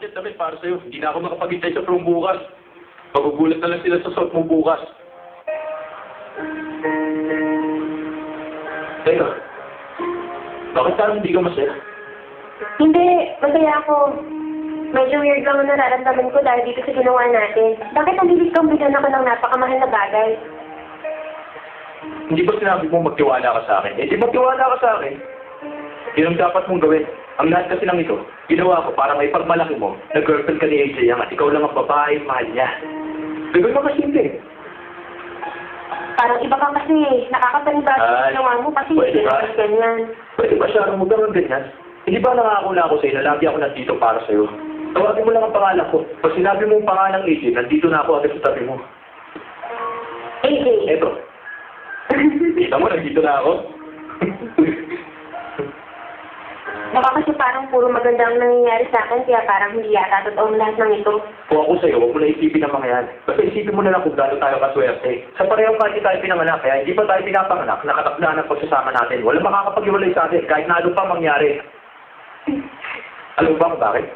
jacket damit para sa'yo. Hindi na ako makapag-hintay sa prom bukas. Magugulat na lang sila sa suot mo bukas. Teka, bakit parang hindi ka masaya? Hindi, masaya ako. Medyo weird lang ang nararamdaman ko dahil dito sa ginawa natin. Bakit nabilis kang bigyan ako ng napakamahal na bagay? Hindi ba sinabi mo magtiwala ka sa akin? Eh, di magtiwala ka sa akin. Yun ang dapat mong gawin. Ang lahat kasi ng ito, ginawa ko para may pagmalaki mo na girlfriend ka ni AJ Yang at ikaw lang ang babae, mahal niya. Bigay mo kasi hindi. Parang iba ka kasi, nakakapanibago ang ginawa mo kasi pwede ba? ganyan. Pwede ba siya mo gawin ganyan? Hindi ba nangako ako sa'yo na lagi ako nandito para sa'yo? Tawagin mo lang ang pangalan ko. Pag sinabi mo ang pangalan ng AJ, nandito na ako agad sa tabi mo. AJ. Eto. Kita mo, nandito na ako. Baka kasi parang puro maganda ang nangyayari sa akin, kaya parang hindi yata totoo ang lahat ng ito. Kung ako sa'yo, huwag mo na isipin ang mga yan. Basta isipin mo na lang kung gaano tayo kaswerte. Sa parehong party tayo pinanganak, kaya hindi pa tayo pinapanganak, nakatakdaan ang pagsasama natin. Walang makakapag-iwalay sa atin, kahit na ano pa mangyari. Alam mo ba kung bakit?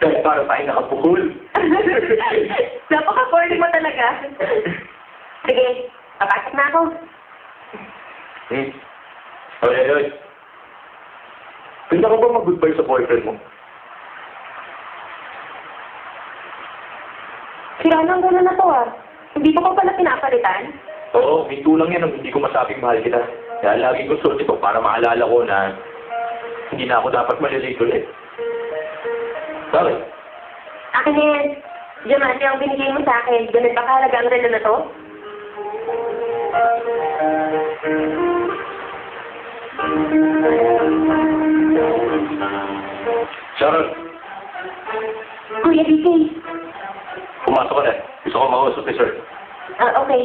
Dahil para tayo nakapukul. Napaka-corny mo talaga. Sige, papasok na ako. Oy. Ganda ka ba mag-goodbye sa boyfriend mo? Sira nang gano'n na to ah. Hindi ko pa pala pinapalitan. Oo, minto lang yan ang hindi ko masabing mahal kita. Kaya lagi ko suot ito para maalala ko na hindi na ako dapat malilate ulit. Bakit? Akin na yan. Diamante ang binigay mo sa akin. Ganun ba kahalaga ang relo na to? Sharon, Kuya DK. pumasok ka na. Gusto ko makausap ni sir. Okay.